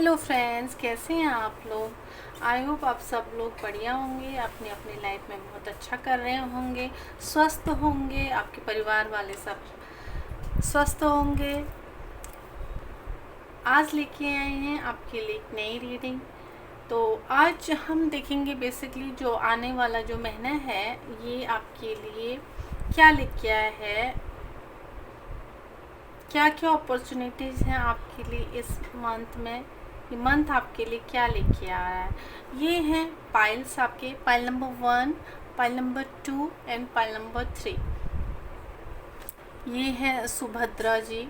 Hello friends, कैसे हैं आप लोग। आई होप आप सब लोग बढ़िया होंगे, अपनी अपनी लाइफ में बहुत अच्छा कर रहे होंगे, स्वस्थ होंगे, आपके परिवार वाले सब स्वस्थ होंगे। आज लेके आए हैं आपके लिए एक नई रीडिंग। तो आज हम देखेंगे बेसिकली जो आने वाला जो महीना है ये आपके लिए क्या लेके आया है, क्या क्या अपॉर्चुनिटीज़ हैं आपके लिए इस मंथ में। ये मंथ आपके लिए क्या लेके आ रहा है। ये हैं पाइल्स, आपके pile number 1, pile number 2 and pile number 3। ये है सुभद्रा जी।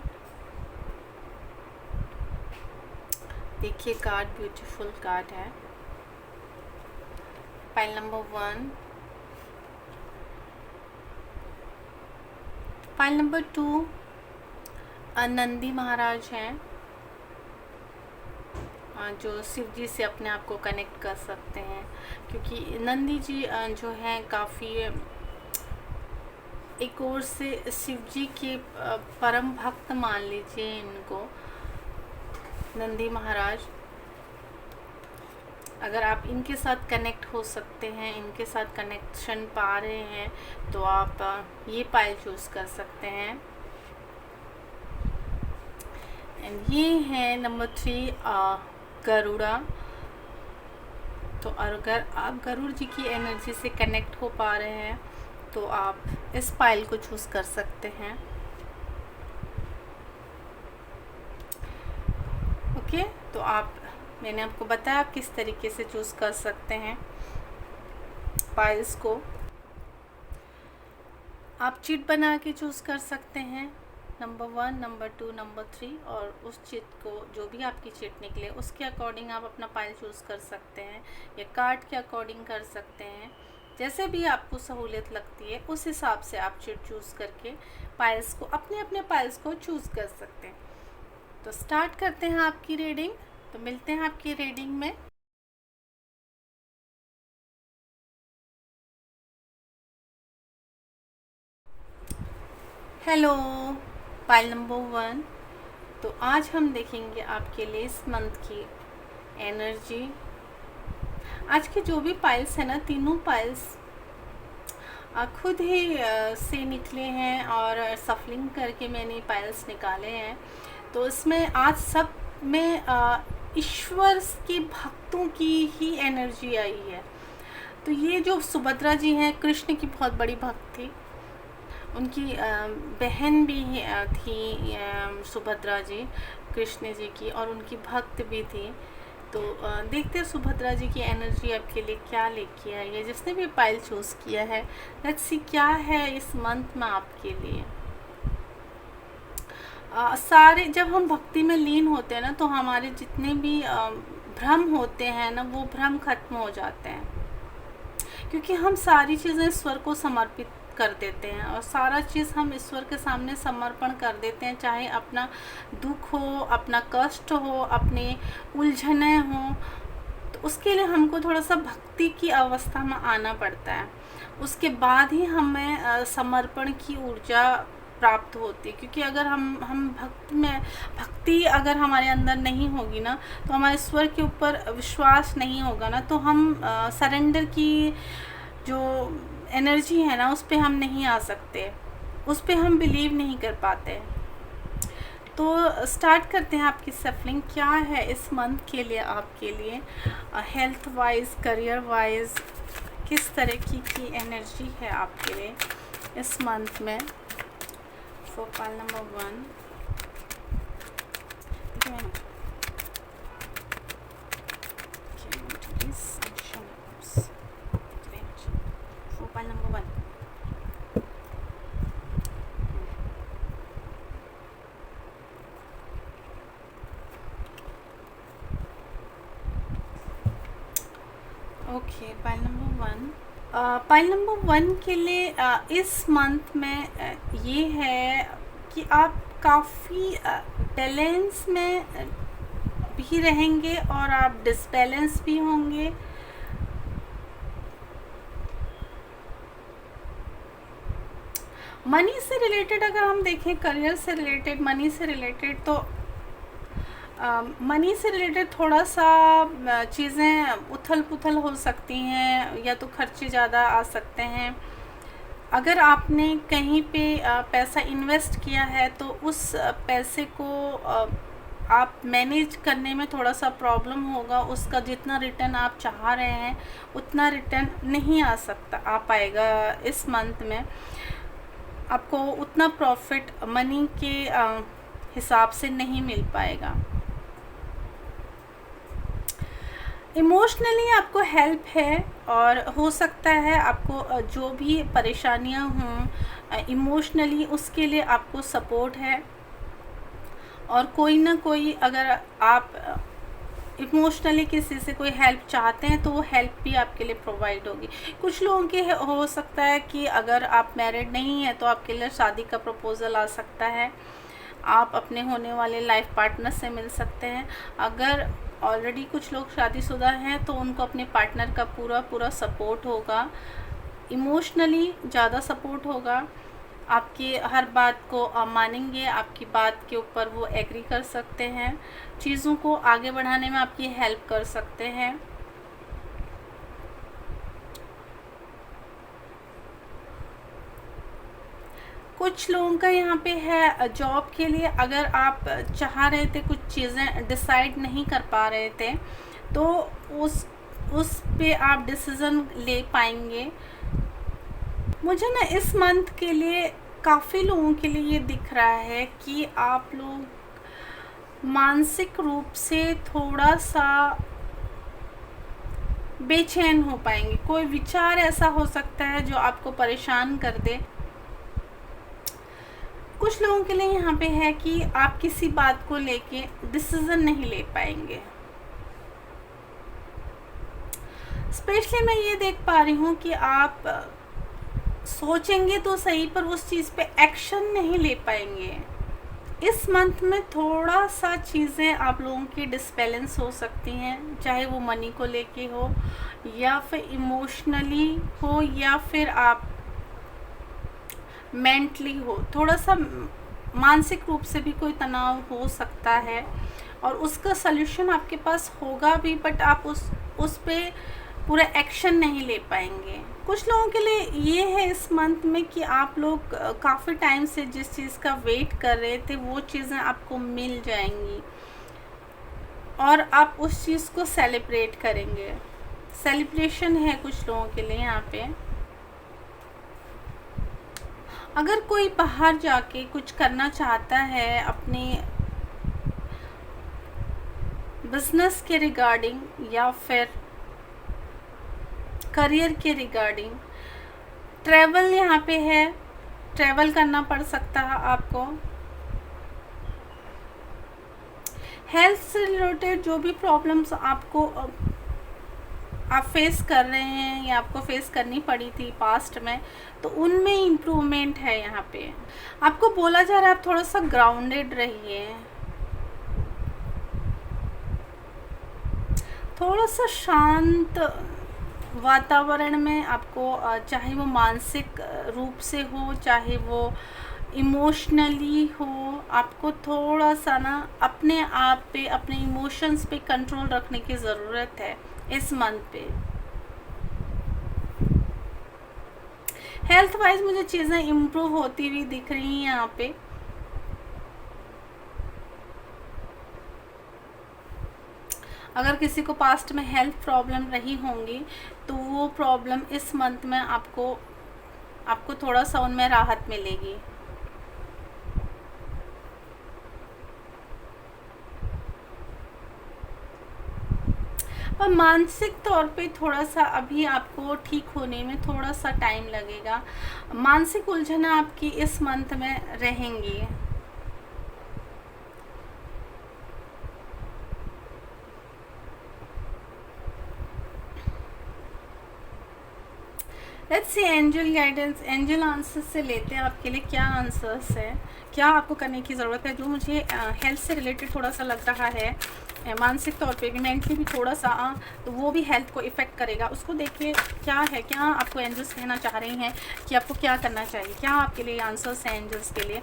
देखिए कार्ड, ब्यूटीफुल कार्ड है। Pile number 1, pile number 2 Nandi Maharaj हैं, जो शिव जी से अपने आप को कनेक्ट कर सकते हैं, क्योंकि नंदी जी जो हैं काफ़ी एक ओर से शिव जी के परम भक्त मान लीजिए इनको, नंदी महाराज। अगर आप इनके साथ कनेक्ट हो सकते हैं, इनके साथ कनेक्शन पा रहे हैं, तो आप ये पाइल चूज़ कर सकते हैं। एंड ये है नंबर 3 गरुड़ा। तो अगर आप गरुड़ जी की एनर्जी से कनेक्ट हो पा रहे हैं तो आप इस पाइल को चूज़ कर सकते हैं। ओके, तो मैंने आपको बताया आप किस तरीके से चूज़ कर सकते हैं पाइल्स को। आप चिट बना के चूज़ कर सकते हैं, नंबर 1, नंबर 2, नंबर 3, और उस चिट को जो भी आपकी चिट निकले उसके अकॉर्डिंग आप अपना पाइल चूज़ कर सकते हैं, या कार्ड के अकॉर्डिंग कर सकते हैं। जैसे भी आपको सहूलियत लगती है उस हिसाब से आप चिट चूज़ करके पाइल्स को, अपने अपने पाइल्स को चूज़ कर सकते हैं। तो स्टार्ट करते हैं आपकी रीडिंग। तो मिलते हैं आपकी रीडिंग में। Hello pile number 1। तो आज हम देखेंगे आपके लिए इस मंथ की एनर्जी। आज के जो भी पाइल्स है ना, तीनों पाइल्स खुद ही से निकले हैं और सफलिंग करके मैंने पाइल्स निकाले हैं। तो इसमें आज सब में ईश्वर के भक्तों की ही एनर्जी आई है। तो ये जो सुभद्रा जी हैं, कृष्ण की बहुत बड़ी भक्त थी, उनकी बहन भी थी सुभद्रा जी, कृष्ण जी की, और उनकी भक्त भी थी। तो देखते हैं सुभद्रा जी की एनर्जी आपके लिए क्या लेके आई है। जिसने भी पाइल चूज़ किया है, लेट्स सी क्या है इस मंथ में आपके लिए। सारे जब हम भक्ति में लीन होते हैं ना, तो हमारे जितने भी भ्रम होते हैं ना, वो भ्रम खत्म हो जाते हैं, क्योंकि हम सारी चीज़ें ईश्वर को समर्पित कर देते हैं और सारा चीज़ हम ईश्वर के सामने समर्पण कर देते हैं। चाहे अपना दुख हो, अपना कष्ट हो, अपने उलझने हो, तो उसके लिए हमको थोड़ा सा भक्ति की अवस्था में आना पड़ता है। उसके बाद ही हमें समर्पण की ऊर्जा प्राप्त होती है। क्योंकि अगर हम भक्ति अगर हमारे अंदर नहीं होगी ना, तो हमारे ईश्वर के ऊपर विश्वास नहीं होगा ना, तो हम सरेंडर की जो एनर्जी है ना, उस पर हम नहीं आ सकते, उस पर हम बिलीव नहीं कर पाते। तो स्टार्ट करते हैं आपकी सफलिंग क्या है इस मंथ के लिए आपके लिए। हेल्थ वाइज, करियर वाइज किस तरह की एनर्जी है आपके लिए इस मंथ में। For pile number 1, pile number 1। Okay, pile number 1। Pile number 1 के लिए इस मंथ में ये है कि आप काफ़ी बैलेंस में भी रहेंगे और आप डिसबैलेंस भी होंगे। मनी से रिलेटेड अगर हम देखें, करियर से रिलेटेड, मनी से रिलेटेड, तो मनी से रिलेटेड थोड़ा सा चीज़ें उथल पुथल हो सकती हैं, या तो खर्चे ज़्यादा आ सकते हैं। अगर आपने कहीं पे पैसा इन्वेस्ट किया है तो उस पैसे को आप मैनेज करने में थोड़ा सा प्रॉब्लम होगा। उसका जितना रिटर्न आप चाह रहे हैं उतना रिटर्न नहीं आ पाएगा। इस मंथ में आपको उतना प्रॉफिट मनी के हिसाब से नहीं मिल पाएगा। इमोशनली आपको हेल्प है, और हो सकता है आपको जो भी परेशानियां हों इमोशनली उसके लिए आपको सपोर्ट है, और कोई ना कोई अगर आप इमोशनली किसी से कोई हेल्प चाहते हैं तो वो हेल्प भी आपके लिए प्रोवाइड होगी। कुछ लोगों के हो सकता है कि अगर आप मैरिड नहीं हैं तो आपके लिए शादी का प्रपोज़ल आ सकता है, आप अपने होने वाले लाइफ पार्टनर से मिल सकते हैं। अगर ऑलरेडी कुछ लोग शादीशुदा हैं तो उनको अपने पार्टनर का पूरा सपोर्ट होगा, इमोशनली ज़्यादा सपोर्ट होगा, आपकी हर बात को मानेंगे, आपकी बात के ऊपर वो एग्री कर सकते हैं, चीज़ों को आगे बढ़ाने में आपकी हेल्प कर सकते हैं। कुछ लोगों का यहाँ पे है जॉब के लिए, अगर आप चाह रहे थे कुछ चीज़ें डिसाइड नहीं कर पा रहे थे तो उस पे आप डिसीज़न ले पाएंगे। मुझे ना इस मंथ के लिए काफ़ी लोगों के लिए ये दिख रहा है कि आप लोग मानसिक रूप से थोड़ा सा बेचैन हो पाएंगे। कोई विचार ऐसा हो सकता है जो आपको परेशान कर दे। कुछ लोगों के लिए यहाँ पे है कि आप किसी बात को लेके डिसीजन नहीं ले पाएंगे। स्पेशली मैं ये देख पा रही हूँ कि आप सोचेंगे तो सही पर उस चीज़ पे एक्शन नहीं ले पाएंगे। इस मंथ में थोड़ा सा चीज़ें आप लोगों की डिसबैलेंस हो सकती हैं, चाहे वो मनी को लेके हो या फिर इमोशनली हो या फिर आप मेंटली हो। थोड़ा सा मानसिक रूप से भी कोई तनाव हो सकता है और उसका सल्यूशन आपके पास होगा भी, बट आप उस पे पूरा एक्शन नहीं ले पाएंगे। कुछ लोगों के लिए ये है इस मंथ में कि आप लोग काफ़ी टाइम से जिस चीज़ का वेट कर रहे थे वो चीज़ें आपको मिल जाएंगी और आप उस चीज़ को सेलिब्रेट करेंगे। सेलिब्रेशन है कुछ लोगों के लिए यहाँ पे। अगर कोई बाहर जाके कुछ करना चाहता है अपने बिजनेस के रिगार्डिंग या फिर करियर के रिगार्डिंग, ट्रैवल यहाँ पे है, ट्रैवल करना पड़ सकता है आपको। हेल्थ से रिलेटेड जो भी प्रॉब्लम्स आप फेस कर रहे हैं या आपको फेस करनी पड़ी थी पास्ट में, तो उनमें इम्प्रूवमेंट है। यहाँ पे आपको बोला जा रहा है आप थोड़ा सा ग्राउंडेड रहिए, थोड़ा सा शांत वातावरण में आपको, चाहे वो मानसिक रूप से हो चाहे वो इमोशनली हो, आपको थोड़ा सा ना अपने आप पे, अपने इमोशंस पे कंट्रोल रखने की ज़रूरत है इस मंथ पे। हेल्थ वाइज मुझे चीज़ें इम्प्रूव होती हुई दिख रही हैं यहाँ पे। अगर किसी को पास्ट में हेल्थ प्रॉब्लम रही होंगी तो वो प्रॉब्लम इस मंथ में आपको थोड़ा सा उनमें राहत मिलेगी। पर मानसिक तौर पे थोड़ा सा अभी आपको ठीक होने में थोड़ा सा टाइम लगेगा। मानसिक उलझन आपकी इस मंथ में रहेंगी। Let's see angel guidance, angel answers से लेते हैं आपके लिए क्या आंसर्स है, क्या आपको करने की ज़रूरत है। जो मुझे हेल्थ से रिलेटेड थोड़ा सा लग रहा है, मानसिक तौर पे भी, मेंटली भी थोड़ा सा, तो वो भी हेल्थ को इफ़ेक्ट करेगा। उसको देखिए क्या है, क्या आपको एंजल्स कहना चाह रही हैं कि आपको क्या करना चाहिए, क्या आपके लिए आंसर्स हैं एंजल्स के लिए।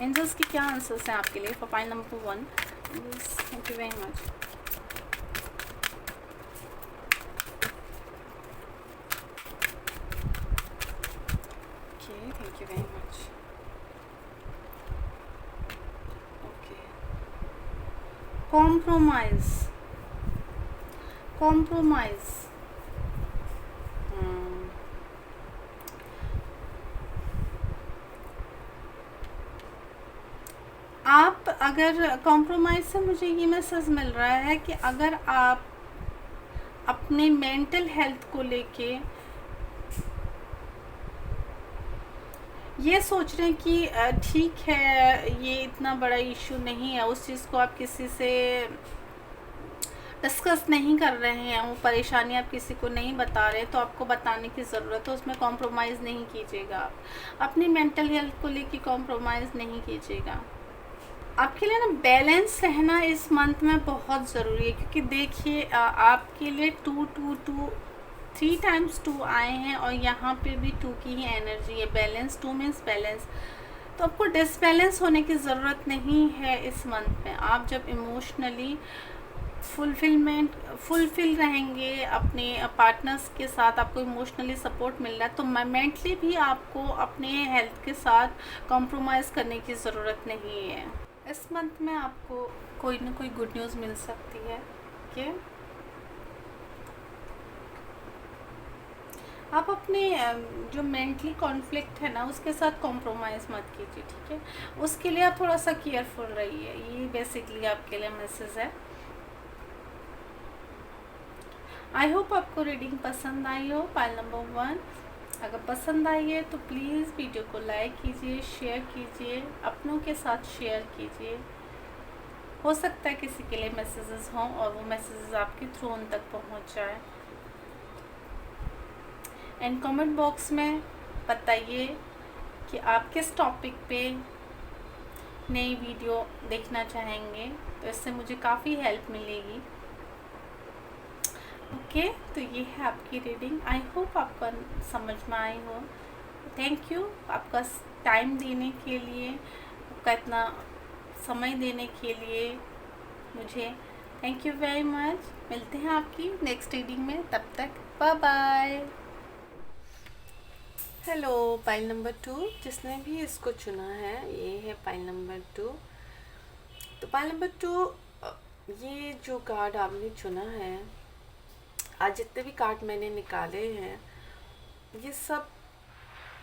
एंजल्स के क्या आंसर्स हैं आपके लिए for file number 1। Yes, thank you very much. Okay, thank you very much. Okay. Compromise. Compromise. Hmm. आप अगर कॉम्प्रोमाइज़ से मुझे ये मैसेज मिल रहा है कि अगर आप अपने मेंटल हेल्थ को लेके ये सोच रहे हैं कि ठीक है, ये इतना बड़ा इशू नहीं है, उस चीज़ को आप किसी से डिस्कस नहीं कर रहे हैं, वो परेशानी आप किसी को नहीं बता रहे, तो आपको बताने की ज़रूरत है, उसमें कॉम्प्रोमाइज़ नहीं कीजिएगा। आप अपनी मेंटल हेल्थ को लेके कॉम्प्रोमाइज़ नहीं कीजिएगा। आपके लिए ना बैलेंस रहना इस मंथ में बहुत ज़रूरी है, क्योंकि देखिए आपके लिए 3 टाइम्स 2 आए हैं और यहाँ पे भी 2 की ही एनर्जी है। बैलेंस, 2 मीन्स बैलेंस, तो आपको डिसबैलेंस होने की ज़रूरत नहीं है इस मंथ में। आप जब इमोशनली फुलफिल रहेंगे अपने पार्टनर्स के साथ, आपको इमोशनली सपोर्ट मिल रहा है, तो मेंटली भी आपको अपने हेल्थ के साथ कॉम्प्रोमाइज़ करने की ज़रूरत नहीं है। इस मंथ में आपको कोई ना कोई गुड न्यूज़ मिल सकती है कि आप अपने जो मेंटली कॉन्फ्लिक्ट है ना, उसके साथ कॉम्प्रोमाइज़ मत कीजिए, ठीक है। उसके लिए आप थोड़ा सा केयरफुल रहिए। ये बेसिकली आपके लिए मैसेज है। आई होप आपको रीडिंग पसंद आई हो। पाइल नंबर 1, अगर पसंद आई है तो प्लीज़ वीडियो को लाइक कीजिए, शेयर कीजिए, अपनों के साथ शेयर कीजिए। हो सकता है किसी के लिए मैसेजेस हों और वो मैसेजेस आपके थ्रू उन तक पहुंच जाए। एंड कमेंट बॉक्स में बताइए कि आप किस टॉपिक पे नई वीडियो देखना चाहेंगे, तो इससे मुझे काफ़ी हेल्प मिलेगी। ओके, तो ये है आपकी रीडिंग। आई होप आपको समझ में आई हो। थैंक यू आपका टाइम देने के लिए, आपका इतना समय देने के लिए मुझे। Thank you very much. मिलते हैं आपकी नेक्स्ट रीडिंग में, तब तक bye bye. Hello pile number 2, जिसने भी इसको चुना है, ये है पाइल नंबर 2। तो पाइल नंबर 2, ये जो कार्ड आपने चुना है, आज जितने भी कार्ड मैंने निकाले हैं, ये सब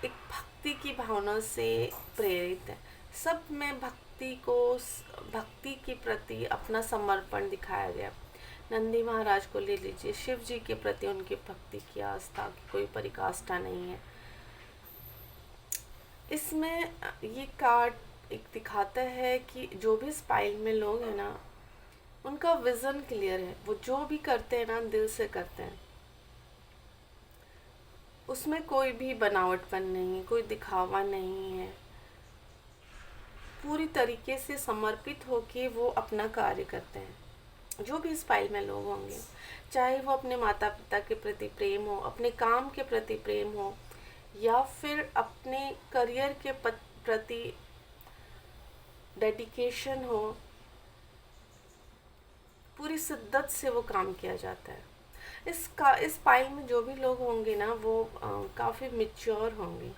एक भक्ति की भावना से प्रेरित है। सब में भक्ति के प्रति अपना समर्पण दिखाया गया। नंदी महाराज को ले लीजिए, शिव जी के प्रति उनकी भक्ति की आस्था की कोई परिकाष्ठा नहीं है। इसमें ये कार्ड एक दिखाता है कि जो भी स्पाइल में लोग हैं ना, उनका विज़न क्लियर है। वो जो भी करते हैं ना, दिल से करते हैं। उसमें कोई भी बनावटपन नहीं, कोई दिखावा नहीं है। पूरी तरीके से समर्पित होके वो अपना कार्य करते हैं। जो भी स्पाइल में लोग होंगे, चाहे वो अपने माता पिता के प्रति प्रेम हो, अपने काम के प्रति प्रेम हो, या फिर अपने करियर के प्रति डेडिकेशन हो, पूरी शिद्दत से वो काम किया जाता है। इस पाइल में जो भी लोग होंगे ना, वो काफ़ी मैच्योर होंगे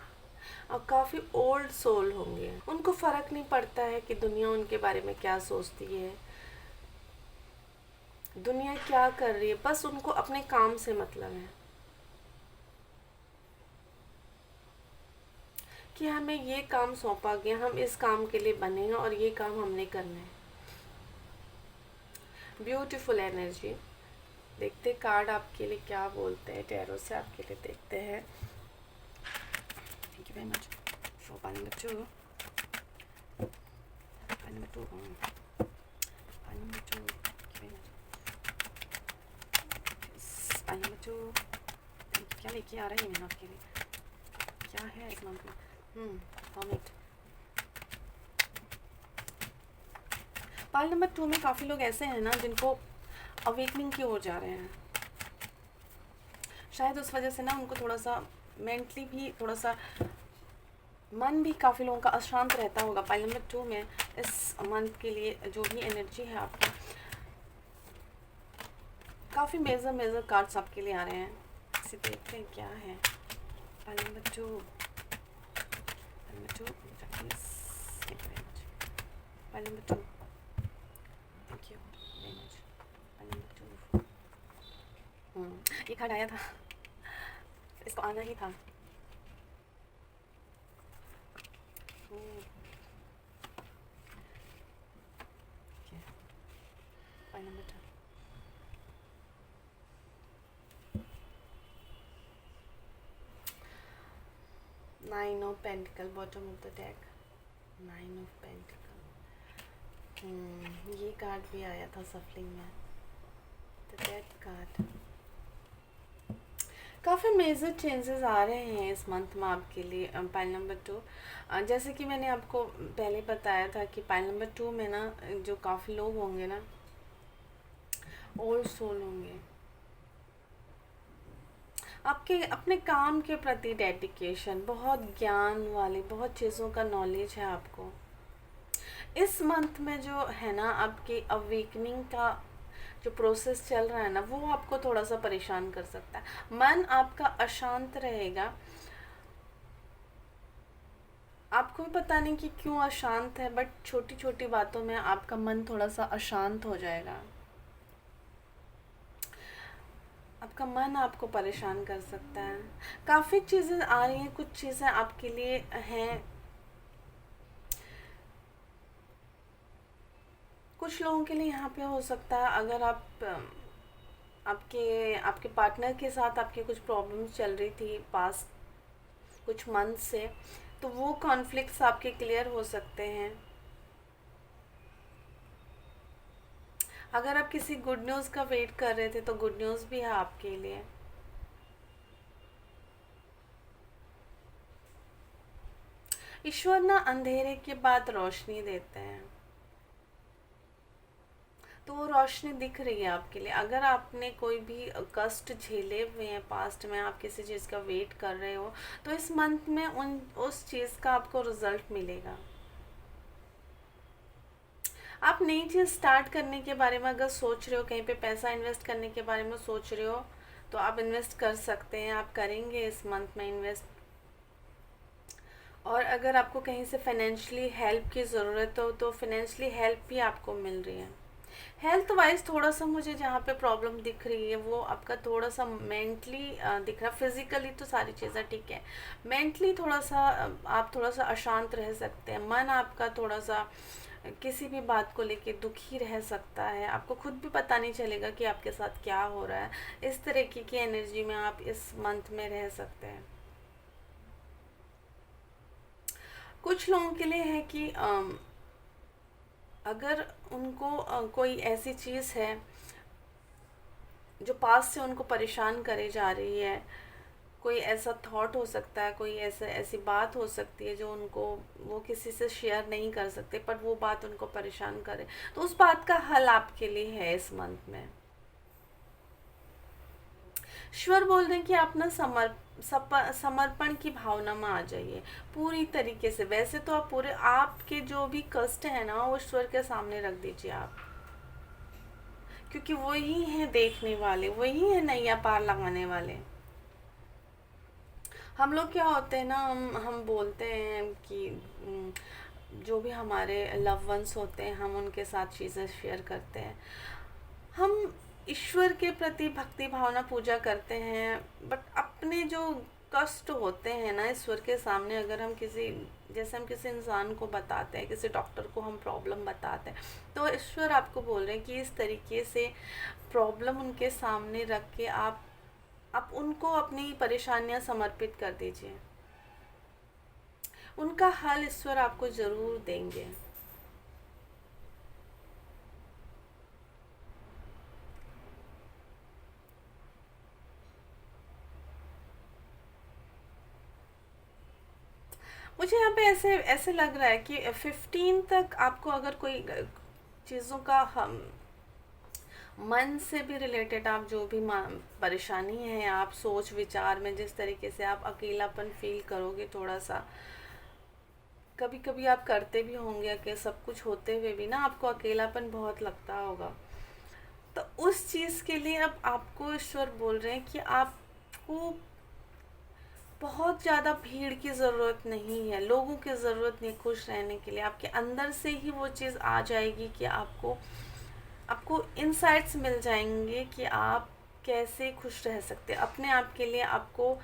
और काफ़ी ओल्ड सोल होंगे। उनको फ़र्क नहीं पड़ता है कि दुनिया उनके बारे में क्या सोचती है, दुनिया क्या कर रही है, बस उनको अपने काम से मतलब है कि हमें ये काम सौंपा गया, हम इस काम के लिए बने हैं और ये काम हमने करना है। Beautiful energy. देखते कार्ड आपके लिए क्या बोलते हैं, टैरो से आपके लिए देखते हैं। Thank you very much for pile number 2। Pile number 2, pile number 2, pile number 2। क्या लेके आ रही है आपके लिए, क्या है इस मंथ में? कॉमेंट। पाइल नंबर 2 में काफ़ी लोग ऐसे हैं ना, जिनको अवेकनिंग की ओर जा रहे हैं। शायद उस वजह से ना उनको थोड़ा सा मेंटली भी थोड़ा सा मन भी काफ़ी लोगों का अशांत रहता होगा। पाइल नंबर 2 में इस मंथ के लिए जो भी एनर्जी है आपकी, काफ़ी मेजर मेजर कार्ड्स आपके लिए आ रहे हैं। इसे देखते हैं क्या है। Pile number 2, pile number 2, pile number 2, thank you very much. Pile number 2, ये कार्ड आया था, इसको आना ही था। Pile number 2, 9 of pentacle, bottom of the deck, 9 of pentacle. ये कार्ड भी आया था सफलिंग में, द डेथ कार्ड। काफ़ी मेजर चेंजेस आ रहे हैं इस मंथ में आपके लिए। पाइल नंबर 2, जैसे कि मैंने आपको पहले बताया था कि पाइल नंबर 2 में ना जो काफ़ी लोग होंगे ना, ओल्ड सोल होंगे। आपके अपने काम के प्रति डेडिकेशन, बहुत ज्ञान वाले, बहुत चीज़ों का नॉलेज है आपको। इस मंथ में जो है ना आपके अवेकनिंग का जो प्रोसेस चल रहा है ना, वो आपको थोड़ा सा परेशान कर सकता है। मन आपका अशांत रहेगा, आपको भी पता नहीं कि क्यों अशांत है, बट छोटी छोटी बातों में आपका मन थोड़ा सा अशांत हो जाएगा। आपका मन आपको परेशान कर सकता है। काफ़ी चीज़ें आ रही हैं, कुछ चीज़ें आपके लिए हैं। कुछ लोगों के लिए यहाँ पे हो सकता है, अगर आप आपके आपके पार्टनर के साथ आपकी कुछ प्रॉब्लम्स चल रही थी पास्ट कुछ मंथ से, तो वो कॉन्फ्लिक्ट्स आपके क्लियर हो सकते हैं। अगर आप किसी गुड न्यूज़ का वेट कर रहे थे तो गुड न्यूज़ भी है आपके लिए। ईश्वर ना अंधेरे के बाद रोशनी देते हैं, तो वो रोशनी दिख रही है आपके लिए। अगर आपने कोई भी कष्ट झेले हुए हैं पास्ट में, आप किसी चीज़ का वेट कर रहे हो, तो इस मंथ में उस चीज़ का आपको रिजल्ट मिलेगा। आप नई चीज़ स्टार्ट करने के बारे में अगर सोच रहे हो, कहीं पे पैसा इन्वेस्ट करने के बारे में सोच रहे हो, तो आप इन्वेस्ट कर सकते हैं। आप करेंगे इस मंथ में इन्वेस्ट। और अगर आपको कहीं से फाइनेंशियली हेल्प की ज़रूरत हो, तो फाइनेंशियली हेल्प भी आपको मिल रही है। हेल्थ वाइज थोड़ा सा मुझे जहाँ पे प्रॉब्लम दिख रही है, वो आपका थोड़ा सा मेंटली दिख रहा। फिजिकली तो सारी चीज़ें ठीक है, मेंटली थोड़ा सा आप थोड़ा सा अशांत रह सकते हैं। मन आपका थोड़ा सा किसी भी बात को लेके दुखी रह सकता है, आपको खुद भी पता नहीं चलेगा कि आपके साथ क्या हो रहा है। इस तरीके की एनर्जी में आप इस मंथ में रह सकते हैं। कुछ लोगों के लिए है कि अगर उनको कोई ऐसी चीज़ है जो पास से उनको परेशान करे जा रही है, कोई ऐसा थॉट हो सकता है, कोई ऐसी बात हो सकती है जो उनको वो किसी से शेयर नहीं कर सकते, पर वो बात उनको परेशान करे, तो उस बात का हल आपके लिए है इस मंथ में। ईश्वर बोल रहे हैं कि आप ना समर्पण की भावना में आ जाइए पूरी तरीके से। वैसे तो आप पूरे आपके जो भी कष्ट है ना, वो ईश्वर के सामने रख दीजिए आप, क्योंकि वही है देखने वाले, वही है नैया पार लगाने वाले। हम लोग क्या होते हैं ना, हम बोलते हैं कि जो भी हमारे लव वंस होते हैं, हम उनके साथ चीज़ें शेयर करते हैं, हम ईश्वर के प्रति भक्ति भावना पूजा करते हैं, बट अपने जो कष्ट होते हैं ना ईश्वर के सामने, अगर हम किसी जैसे हम किसी इंसान को बताते हैं, किसी डॉक्टर को हम प्रॉब्लम बताते हैं, तो ईश्वर आपको बोल रहे हैं कि इस तरीके से प्रॉब्लम उनके सामने रख के आप उनको अपनी परेशानियां समर्पित कर दीजिए। उनका हल ईश्वर आपको ज़रूर देंगे। मुझे यहाँ पे ऐसे ऐसे लग रहा है कि 15 तक आपको अगर कोई चीज़ों का हम मन से भी रिलेटेड, आप जो भी परेशानी है, आप सोच विचार में जिस तरीके से आप अकेलापन फील करोगे थोड़ा सा, कभी कभी आप करते भी होंगे कि सब कुछ होते हुए भी ना आपको अकेलापन बहुत लगता होगा। तो उस चीज़ के लिए अब आपको ईश्वर बोल रहे हैं कि आपको बहुत ज़्यादा भीड़ की ज़रूरत नहीं है, लोगों की ज़रूरत नहीं खुश रहने के लिए। आपके अंदर से ही वो चीज़ आ जाएगी कि आपको आपको इनसाइट्स मिल जाएंगे कि आप कैसे खुश रह सकते हैं अपने आप के लिए। आपको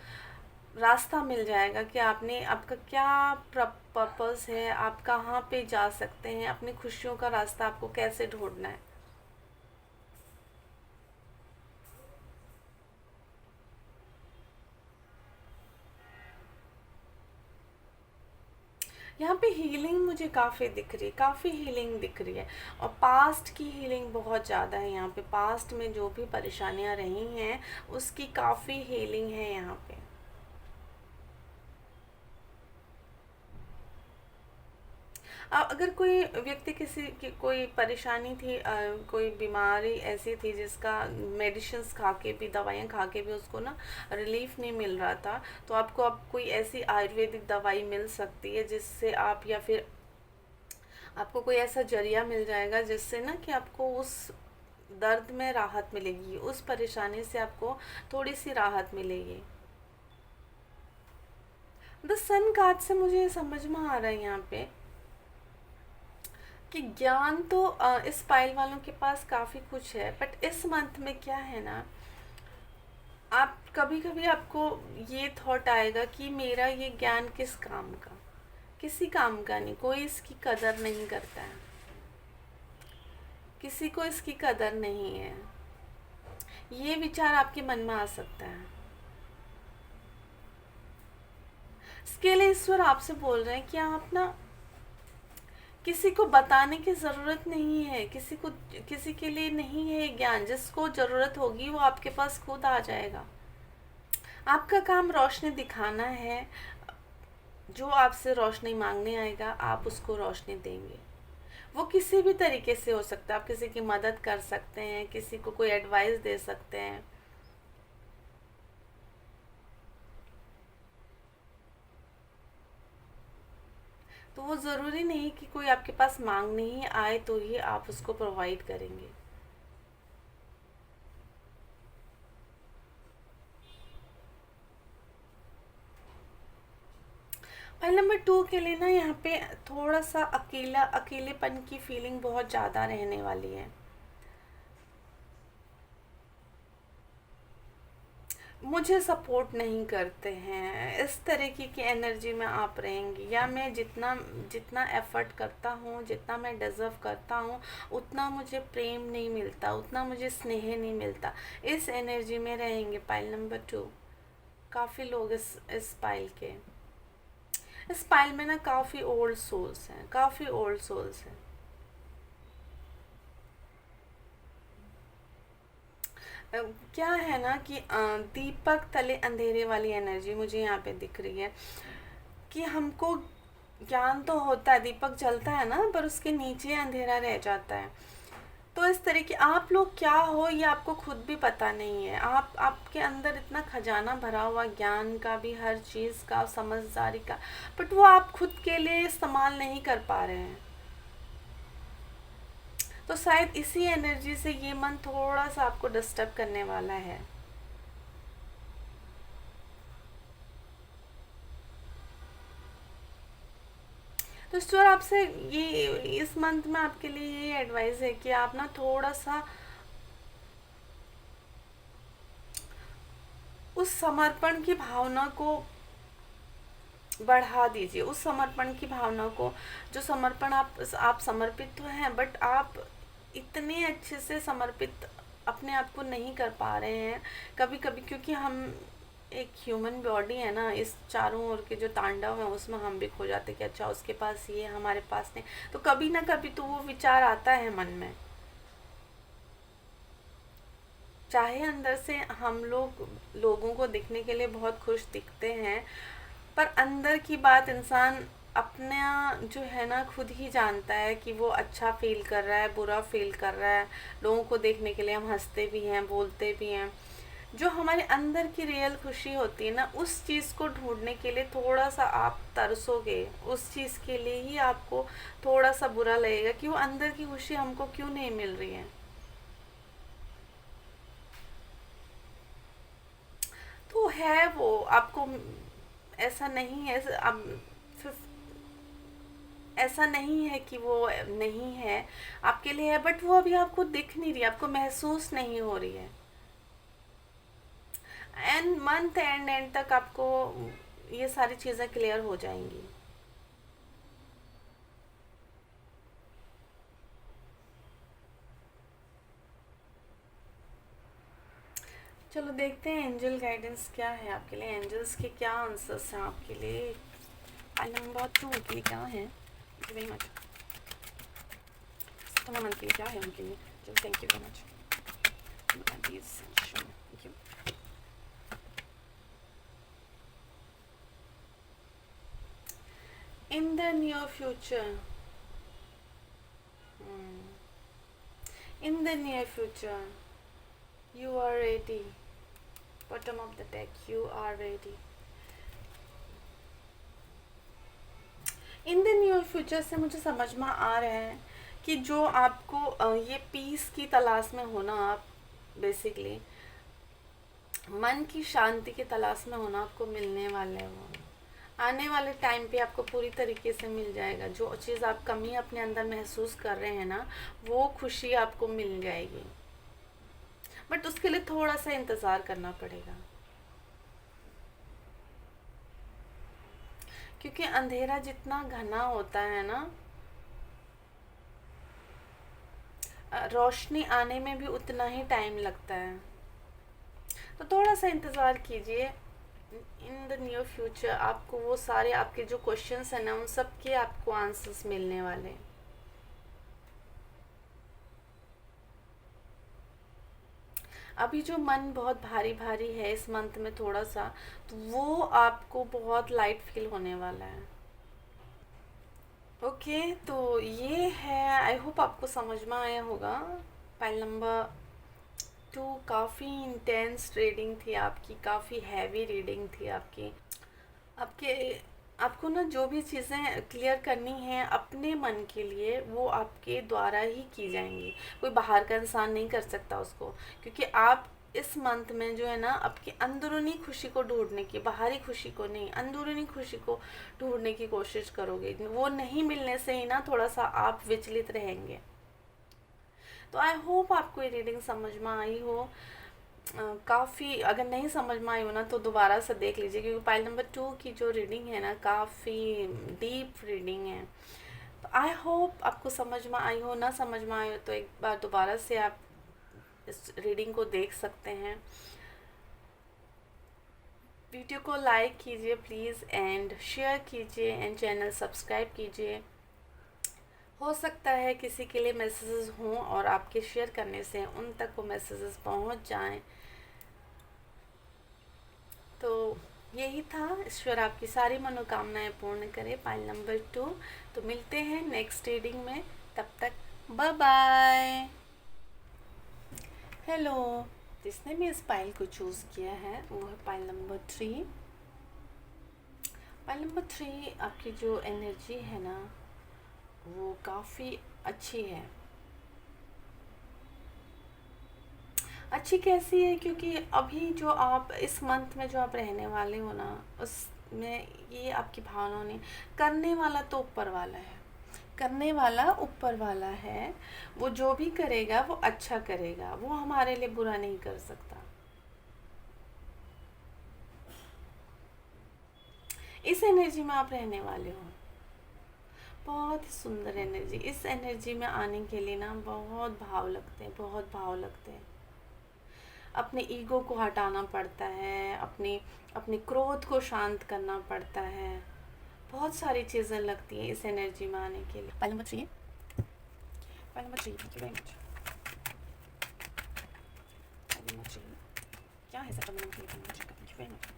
रास्ता मिल जाएगा कि आपने आपका क्या पर्पस है, आप कहाँ पे जा सकते हैं, अपनी खुशियों का रास्ता आपको कैसे ढूंढना है। यहाँ पे हीलिंग मुझे काफ़ी दिख रही है, काफ़ी हीलिंग दिख रही है। और पास्ट की हीलिंग बहुत ज़्यादा है यहाँ पे। पास्ट में जो भी परेशानियाँ रही हैं उसकी काफ़ी हीलिंग है यहाँ पे। अगर कोई व्यक्ति किसी की कोई परेशानी थी, कोई बीमारी ऐसी थी जिसका मेडिसिन्स खा के भी, दवाइयाँ खा के भी उसको ना रिलीफ नहीं मिल रहा था, तो आपको अब कोई ऐसी आयुर्वेदिक दवाई मिल सकती है जिससे आप, या फिर आपको कोई ऐसा जरिया मिल जाएगा जिससे ना कि आपको उस दर्द में राहत मिलेगी, उस परेशानी से आपको थोड़ी सी राहत मिलेगी। द सन कार्ड से मुझे ये समझ में आ रहा है यहाँ पे कि ज्ञान तो इस पाइल वालों के पास काफ़ी कुछ है, बट इस मंथ में क्या है ना, आप कभी कभी आपको ये थॉट आएगा कि मेरा ये ज्ञान किस काम का, किसी काम का नहीं, कोई इसकी कदर नहीं करता है, किसी को इसकी कदर नहीं है। ये विचार आपके मन में आ सकता है। इसके लिए ईश्वर आपसे बोल रहे हैं कि आप ना किसी को बताने की ज़रूरत नहीं है, किसी के लिए नहीं है ज्ञान। जिसको ज़रूरत होगी वो आपके पास खुद आ जाएगा। आपका काम रोशनी दिखाना है। जो आपसे रोशनी मांगने आएगा आप उसको रोशनी देंगे। वो किसी भी तरीके से हो सकता है। आप किसी की मदद कर सकते हैं, किसी को कोई एडवाइस दे सकते हैं। तो वो ज़रूरी नहीं कि कोई आपके पास मांगने ही आए तो ही आप उसको प्रोवाइड करेंगे। फाइल नंबर 2 के लिए ना यहाँ पे थोड़ा सा अकेलेपन की फीलिंग बहुत ज़्यादा रहने वाली है। मुझे सपोर्ट नहीं करते हैं, इस तरीके की एनर्जी में आप रहेंगी। या मैं जितना जितना एफर्ट करता हूँ, जितना मैं डिज़र्व करता हूँ, उतना मुझे प्रेम नहीं मिलता, उतना मुझे स्नेह नहीं मिलता। इस एनर्जी में रहेंगे पाइल नंबर 2। काफ़ी लोग इस पाइल के, इस पाइल में ना काफ़ी ओल्ड सोल्स हैं, काफ़ी ओल्ड सोल्स हैं। क्या है ना कि दीपक तले अंधेरे वाली एनर्जी मुझे यहाँ पे दिख रही है कि हमको ज्ञान तो होता है, दीपक जलता है ना, पर उसके नीचे अंधेरा रह जाता है। तो इस तरह की आप लोग क्या हो ये आपको खुद भी पता नहीं है। आपके अंदर इतना खजाना भरा हुआ ज्ञान का भी, हर चीज़ का, समझदारी का, बट वो आप खुद के लिए इस्तेमाल नहीं कर पा रहे हैं। तो शायद इसी एनर्जी से ये मन थोड़ा सा आपको डिस्टर्ब करने वाला है। तो ईश्वर आपसे ये इस मंथ में आपके लिए ये एडवाइस है कि आप ना थोड़ा सा उस समर्पण की भावना को बढ़ा दीजिए। उस समर्पण की भावना को, जो समर्पण आप समर्पित तो हैं, बट आप इतने अच्छे से समर्पित अपने आप को नहीं कर पा रहे हैं। कभी कभी क्योंकि हम एक ह्यूमन बॉडी है ना, इस चारों ओर के जो तांडव है उसमें हम भी खो जाते कि अच्छा उसके पास ये, हमारे पास नहीं। तो कभी ना कभी तो वो विचार आता है मन में। चाहे अंदर से हम लोगों को दिखने के लिए बहुत खुश दिखते हैं, पर अंदर की बात इंसान अपना जो है ना खुद ही जानता है कि वो अच्छा फील कर रहा है, बुरा फील कर रहा है। लोगों को देखने के लिए हम हंसते भी हैं, बोलते भी हैं, जो हमारे अंदर की रियल खुशी होती है ना, उस चीज़ को ढूंढने के लिए थोड़ा सा आप तरसोगे, उस चीज़ के लिए ही आपको थोड़ा सा बुरा लगेगा कि वो अंदर की खुशी हमको क्यों नहीं मिल रही है। तो है वो आपको, ऐसा नहीं है अब, ऐसा नहीं है कि वो नहीं है, आपके लिए है, बट वो अभी आपको दिख नहीं रही, आपको महसूस नहीं हो रही है। एंड मंथ एंड तक आपको ये सारी चीज़ें क्लियर हो जाएंगी। चलो देखते हैं एंजल गाइडेंस क्या है आपके लिए, एंजल्स के क्या आंसर्स हैं आपके लिए, आई नंबर 2 के लिए क्या है। Thank you very much. September month के लिए क्या है उनके लिए। चलो thank you very much. Thank you. In the near future, in the near future you are ready, bottom of the deck, you are ready। In the near future से मुझे समझ में आ रहा है कि जो आपको ये पीस की तलाश में होना, आप बेसिकली मन की शांति की तलाश में होना, आपको मिलने वाले हैं। वो आने वाले टाइम पे आपको पूरी तरीके से मिल जाएगा। जो चीज़ आप कमी अपने अंदर महसूस कर रहे हैं ना, वो खुशी आपको मिल जाएगी, बट उसके लिए थोड़ा सा इंतज़ार करना पड़ेगा, क्योंकि अंधेरा जितना घना होता है ना, रोशनी आने में भी उतना ही टाइम लगता है। तो थोड़ा सा इंतज़ार कीजिए। इन द नियर फ्यूचर आपको वो सारे आपके जो क्वेश्चंस हैं ना, उन सब के आपको आंसर्स मिलने वाले हैं। अभी जो मन बहुत भारी भारी है इस मंथ में थोड़ा सा, तो वो आपको बहुत लाइट फील होने वाला है। ओके तो ये है, आई होप आपको समझ में आया होगा। पाइल नंबर 2 काफ़ी इंटेंस रीडिंग थी आपकी, काफ़ी हैवी रीडिंग थी आपकी। आपके आपको ना जो भी चीज़ें क्लियर करनी हैं अपने मन के लिए, वो आपके द्वारा ही की जाएंगी। कोई बाहर का इंसान नहीं कर सकता उसको, क्योंकि आप इस मंथ में जो है ना, आपकी अंदरूनी खुशी को ढूंढने की, बाहरी खुशी को नहीं, अंदरूनी खुशी को ढूंढने की कोशिश करोगे। वो नहीं मिलने से ही ना थोड़ा सा आप विचलित रहेंगे। तो आई होप आपको ये रीडिंग समझ में आई हो। काफ़ी अगर नहीं समझ में आई हो ना, तो दोबारा से देख लीजिए, क्योंकि पाइल नंबर 2 की जो रीडिंग है ना, काफ़ी डीप रीडिंग है। तो आई होप आपको समझ में आई हो। ना समझ में आई हो तो एक बार दोबारा से आप इस रीडिंग को देख सकते हैं। वीडियो को लाइक कीजिए प्लीज़, एंड शेयर कीजिए, एंड चैनल सब्सक्राइब कीजिए। हो सकता है किसी के लिए मैसेजेस हों और आपके शेयर करने से उन तक वो मैसेजेस पहुंच जाएं। तो यही था। ईश्वर आपकी सारी मनोकामनाएं पूर्ण करे। Pile number 2। तो मिलते हैं नेक्स्ट रीडिंग में, तब तक बाय बाय। हेलो, जिसने भी इस पाइल को चूज़ किया है वो है पाइल नंबर 3। पाइल नंबर 3 आपकी जो एनर्जी है ना, वो काफ़ी अच्छी है। अच्छी कैसी है, क्योंकि अभी जो आप इस मंथ में जो आप रहने वाले हो ना, उसमें ये आपकी भावनाओं ने, करने वाला तो ऊपर वाला है, करने वाला ऊपर वाला है। वो जो भी करेगा वो अच्छा करेगा, वो हमारे लिए बुरा नहीं कर सकता। इस एनर्जी में आप रहने वाले हो। बहुत ही सुंदर एनर्जी। इस एनर्जी में आने के लिए ना बहुत भाव लगते हैं, बहुत भाव लगते हैं। अपने ईगो को हटाना पड़ता है, अपने क्रोध को शांत करना पड़ता है। बहुत सारी चीज़ें लगती हैं इस एनर्जी में आने के लिए। Pile number 3, pile number 3, thank you very much. Pile number 3 क्या है sir? Thank you very much.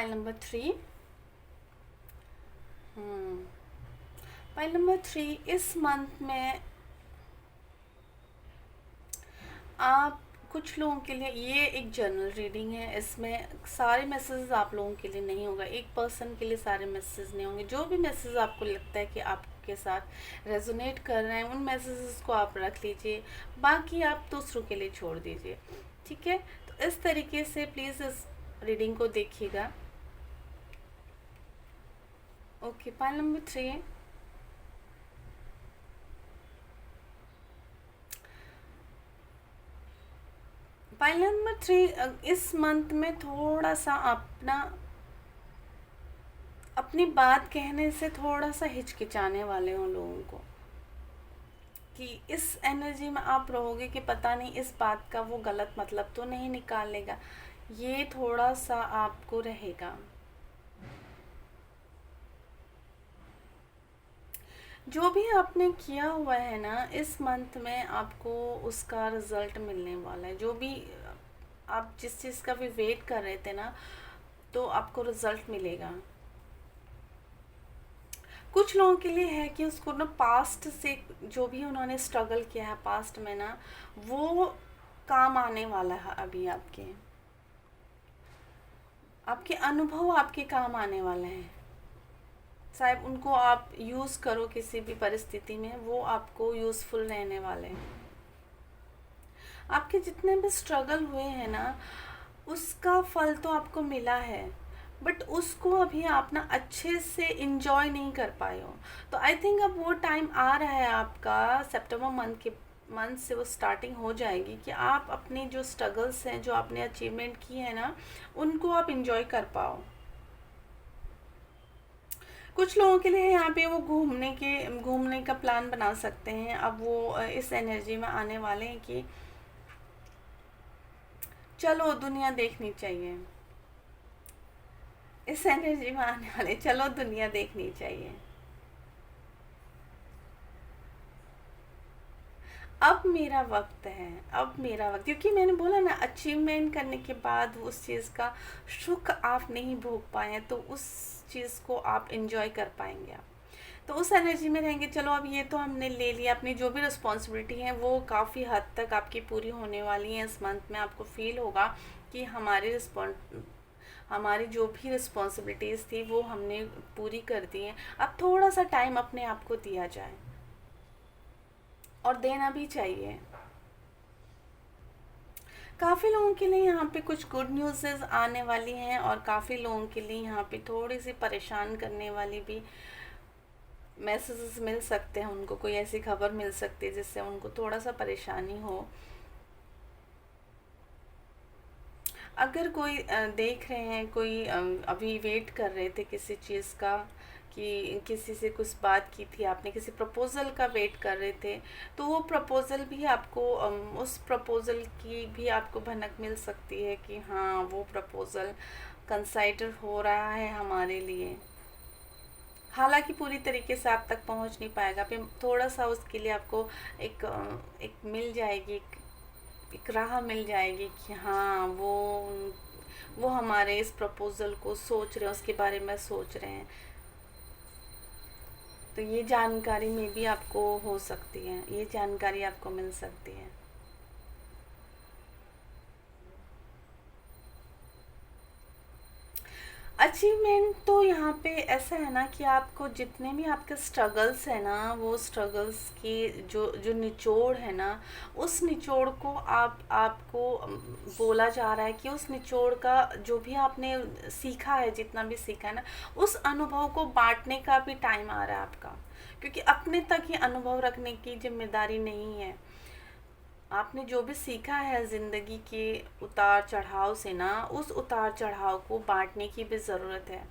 Pile number 3। Pile number 3, इस मंथ में आप कुछ लोगों के लिए, ये एक जनरल रीडिंग है, इसमें सारे मैसेजेस आप लोगों के लिए नहीं होगा, एक पर्सन के लिए सारे मैसेजेस नहीं होंगे। जो भी मैसेज आपको लगता है कि आपके साथ रेजोनेट कर रहे हैं, उन मैसेजेस को आप रख लीजिए, बाकी आप दूसरों के लिए छोड़ दीजिए, ठीक है। तो इस तरीके से प्लीज़ इस रीडिंग को देखिएगा। Okay, pile number 3, pile number 3, इस मंथ में थोड़ा सा अपनी बात कहने से थोड़ा सा हिचकिचाने वाले हो लोगों को, कि इस एनर्जी में आप रहोगे कि पता नहीं इस बात का वो गलत मतलब तो नहीं निकाल लेगा, ये थोड़ा सा आपको रहेगा। जो भी आपने किया हुआ है ना, इस मंथ में आपको उसका रिजल्ट मिलने वाला है। जो भी आप जिस चीज़ का भी वेट कर रहे थे ना, तो आपको रिजल्ट मिलेगा। कुछ लोगों के लिए है कि उसको ना पास्ट से जो भी उन्होंने स्ट्रगल किया है पास्ट में ना, वो काम आने वाला है अभी आपके अनुभव आपके काम आने वाले हैं। शायद उनको आप यूज़ करो किसी भी परिस्थिति में, वो आपको यूज़फुल रहने वाले हैं। आपके जितने भी स्ट्रगल हुए हैं ना, उसका फल तो आपको मिला है, बट उसको अभी आप ना अच्छे से इंजॉय नहीं कर पाए हो। तो आई थिंक अब वो टाइम आ रहा है आपका, सितंबर मंथ से वो स्टार्टिंग हो जाएगी कि आप अपने जो स्ट्रगल्स हैं, जो आपने अचीवमेंट किए हैं ना, उनको आप इंजॉय कर पाओ। कुछ लोगों के लिए यहाँ पे वो घूमने का प्लान बना सकते हैं। अब वो इस एनर्जी में आने वाले हैं कि चलो दुनिया देखनी चाहिए। इस एनर्जी में आने वाले, चलो दुनिया देखनी चाहिए, अब मेरा वक्त है, अब मेरा वक्त। क्योंकि मैंने बोला ना, अचीवमेंट करने के बाद उस चीज़ का सुख आप नहीं भोग पाए, तो उस चीज़ को आप इंजॉय कर पाएंगे। आप तो उस एनर्जी में रहेंगे, चलो अब ये तो हमने ले लिया, अपनी जो भी रिस्पॉन्सिबिलिटी है वो काफ़ी हद तक आपकी पूरी होने वाली है। इस मंथ में आपको फील होगा कि हमारी जो भी रिस्पॉन्सिबिलिटीज़ थी वो हमने पूरी कर दी हैं। अब थोड़ा सा टाइम अपने आप को दिया जाए, और देना भी चाहिए। काफ़ी लोगों के लिए यहाँ पे कुछ गुड न्यूज़ आने वाली हैं, और काफ़ी लोगों के लिए यहाँ पे थोड़ी सी परेशान करने वाली भी मैसेजेस मिल सकते हैं। उनको कोई ऐसी खबर मिल सकती है जिससे उनको थोड़ा सा परेशानी हो। अगर कोई देख रहे हैं, कोई अभी वेट कर रहे थे किसी चीज़ का, कि किसी से कुछ बात की थी आपने, किसी प्रपोज़ल का वेट कर रहे थे, तो वो प्रपोज़ल भी आपको उस प्रपोज़ल की भी आपको भनक मिल सकती है कि हाँ, वो प्रपोज़ल कंसाइडर हो रहा है हमारे लिए। हालांकि पूरी तरीके से आप तक पहुंच नहीं पाएगा, फिर थोड़ा सा उसके लिए आपको एक मिल जाएगी, एक राह मिल जाएगी कि हाँ, वो हमारे इस प्रपोज़ल को सोच रहे हैं, उसके बारे में सोच रहे हैं। तो ये जानकारी में भी आपको हो सकती है, ये जानकारी आपको मिल सकती है। अचीवमेंट तो यहाँ पे ऐसा है ना कि आपको जितने भी आपके स्ट्रगल्स है ना, वो स्ट्रगल्स की जो जो निचोड़ है ना, उस निचोड़ को आपको बोला जा रहा है कि उस निचोड़ का जो भी आपने सीखा है, जितना भी सीखा है ना, उस अनुभव को बांटने का भी टाइम आ रहा है आपका। क्योंकि अपने तक ही अनुभव रखने की जिम्मेदारी नहीं है। आपने जो भी सीखा है ज़िंदगी के उतार चढ़ाव से ना, उस उतार चढ़ाव को बांटने की भी ज़रूरत है।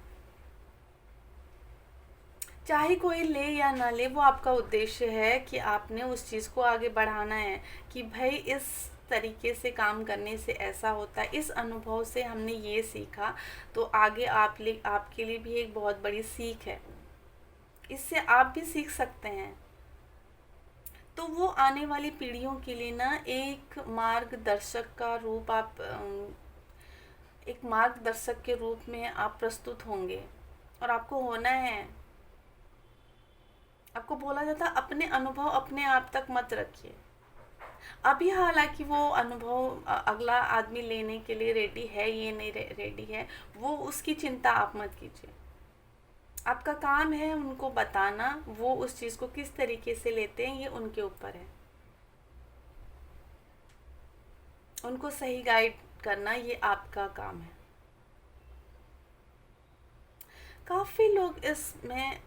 चाहे कोई ले या ना ले, वो आपका उद्देश्य है कि आपने उस चीज़ को आगे बढ़ाना है कि भाई इस तरीके से काम करने से ऐसा होता है, इस अनुभव से हमने ये सीखा, तो आगे आपके लिए भी एक बहुत बड़ी सीख है, इससे आप भी सीख सकते हैं। तो वो आने वाली पीढ़ियों के लिए ना एक मार्गदर्शक का रूप आप एक मार्गदर्शक के रूप में आप प्रस्तुत होंगे और आपको होना है। आपको बोला जाता है अपने अनुभव अपने आप तक मत रखिए। अभी हालांकि वो अनुभव अगला आदमी लेने के लिए रेडी है, ये नहीं रेडी है, वो उसकी चिंता आप मत कीजिए। आपका काम है उनको बताना, वो उस चीज़ को किस तरीके से लेते हैं ये उनके ऊपर है। उनको सही गाइड करना ये आपका काम है। काफ़ी लोग इसमें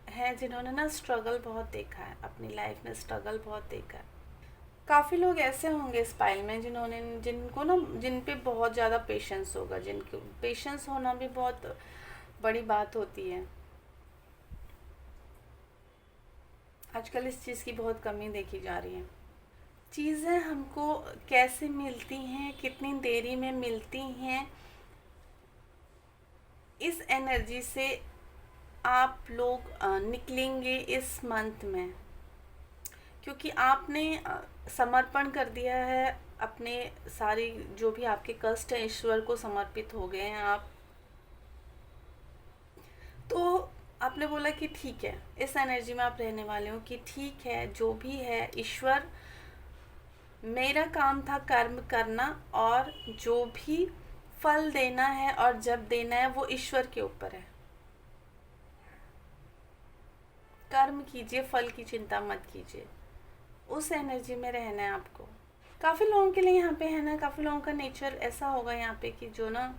हैं जिन्होंने ना स्ट्रगल बहुत देखा है, अपनी लाइफ में स्ट्रगल बहुत देखा है। काफ़ी लोग ऐसे होंगे इस पाइल में जिनको ना जिन पे बहुत ज़्यादा पेशेंस होगा, जिनको पेशेंस होना भी बहुत बड़ी बात होती है। आजकल इस चीज़ की बहुत कमी देखी जा रही है। चीज़ें हमको कैसे मिलती हैं, कितनी देरी में मिलती हैं, इस एनर्जी से आप लोग निकलेंगे इस मंथ में, क्योंकि आपने समर्पण कर दिया है। अपने सारी जो भी आपके कष्ट हैं ईश्वर को समर्पित हो गए हैं आप। तो आपने बोला कि ठीक है, इस एनर्जी में आप रहने वाले हो कि ठीक है जो भी है ईश्वर, मेरा काम था कर्म करना और जो भी फल देना है और जब देना है वो ईश्वर के ऊपर है। कर्म कीजिए, फल की चिंता मत कीजिए, उस एनर्जी में रहना है आपको। काफ़ी लोगों के लिए यहाँ पे है ना, काफ़ी लोगों का नेचर ऐसा होगा यहाँ पे कि जो ना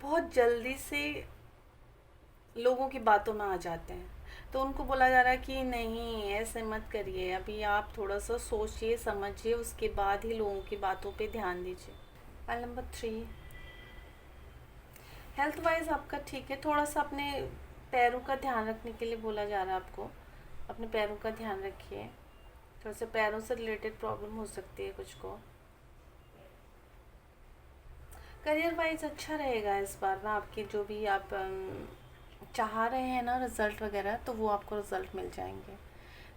बहुत जल्दी से लोगों की बातों में आ जाते हैं। तो उनको बोला जा रहा है कि नहीं ऐसे मत करिए, अभी आप थोड़ा सा सोचिए समझिए, उसके बाद ही लोगों की बातों पे ध्यान दीजिए। फाइल नंबर 3, हेल्थ वाइज आपका ठीक है। थोड़ा सा अपने पैरों का ध्यान रखने के लिए बोला जा रहा है आपको। अपने पैरों का ध्यान रखिए, थोड़ा सा पैरों से रिलेटेड प्रॉब्लम हो सकती है कुछ को। करियर वाइज अच्छा रहेगा इस बार ना, आपकी जो भी आप चाह रहे हैं ना रिज़ल्ट वगैरह, तो वो आपको रिज़ल्ट मिल जाएंगे।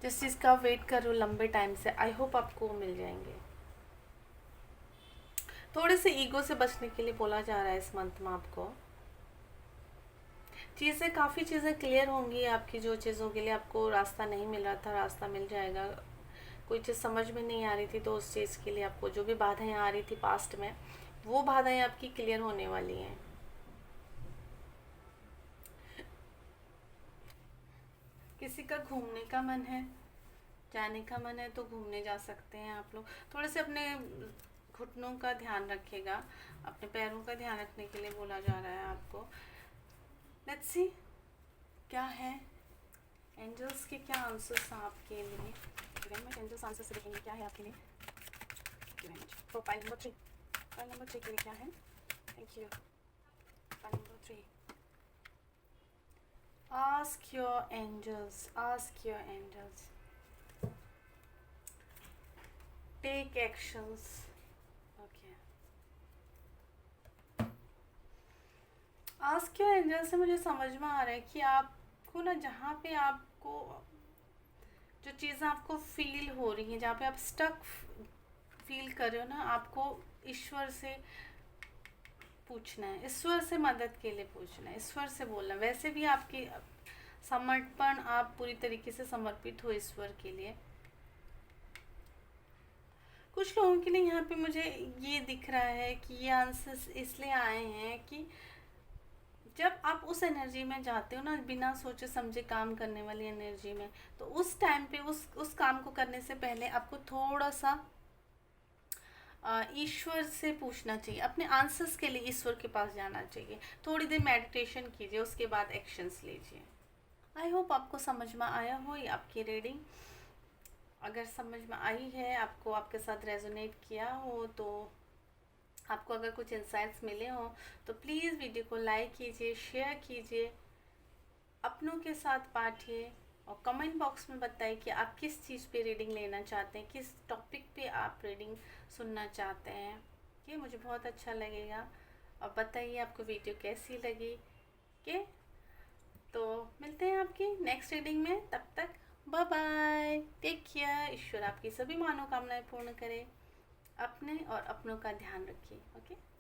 जिस चीज़ का आप वेट कर रहे हो लंबे टाइम से, आई होप आपको मिल जाएंगे। थोड़े से ईगो से बचने के लिए बोला जा रहा है इस मंथ में आपको। काफ़ी चीज़ें क्लियर होंगी आपकी, जो चीज़ों के लिए आपको रास्ता नहीं मिल रहा था रास्ता मिल जाएगा। कोई चीज़ समझ में नहीं आ रही थी तो उस चीज़ के लिए आपको जो भी बाधाएं आ रही थी पास्ट में, वो बाधाएं आपकी क्लियर होने वाली हैं। किसी का घूमने का मन है, जाने का मन है तो घूमने जा सकते हैं आप लोग। थोड़े से अपने घुटनों का ध्यान रखिएगा, अपने पैरों का ध्यान रखने के लिए बोला जा रहा है आपको। लेट्स सी क्या है एंजल्स के, क्या आंसर्स हैं आपके लिए। एंजल्स आंसर्स देखेंगे क्या है आपके लिए। तो फाइल नंबर 3 के लिए क्या है। Thank you. File number 3, ask your angels, take actions. Okay, ask your angels से मुझे समझ में आ रहा है कि आपको ना जहाँ पे आपको जो चीज़ें आपको फील हो रही हैं, जहाँ पे आप स्टक फील कर रहे हो ना, आपको ईश्वर से पूछना है, ईश्वर से मदद के लिए पूछना है, ईश्वर से बोलना। वैसे भी आपकी समर्पण, आप पूरी तरीके से समर्पित हो ईश्वर के लिए। कुछ लोगों के लिए यहाँ पे मुझे ये दिख रहा है कि ये आंसर्स इसलिए आए हैं कि जब आप उस एनर्जी में जाते हो ना, बिना सोचे समझे काम करने वाली एनर्जी में, तो उस टाइम पे उस काम को करने से पहले आपको थोड़ा सा ईश्वर से पूछना चाहिए। अपने आंसर्स के लिए ईश्वर के पास जाना चाहिए। थोड़ी देर मेडिटेशन कीजिए, उसके बाद एक्शंस लीजिए। आई होप आपको समझ में आया हो ये आपकी रीडिंग। अगर समझ में आई है, आपको आपके साथ रेजोनेट किया हो, तो आपको अगर कुछ इंसाइट्स मिले हो तो प्लीज़ वीडियो को लाइक कीजिए, शेयर कीजिए, अपनों के साथ बांटिए और कमेंट बॉक्स में बताइए कि आप किस चीज़ पे रीडिंग लेना चाहते हैं, किस टॉपिक पे आप रीडिंग सुनना चाहते हैं। ये मुझे बहुत अच्छा लगेगा। और बताइए आपको वीडियो कैसी लगी। के तो मिलते हैं आपकी नेक्स्ट रीडिंग में, तब तक बाय बाय, टेक केयर। ईश्वर आपकी सभी मनोकामनाएं पूर्ण करे। अपने और अपनों का ध्यान रखिए। ओके।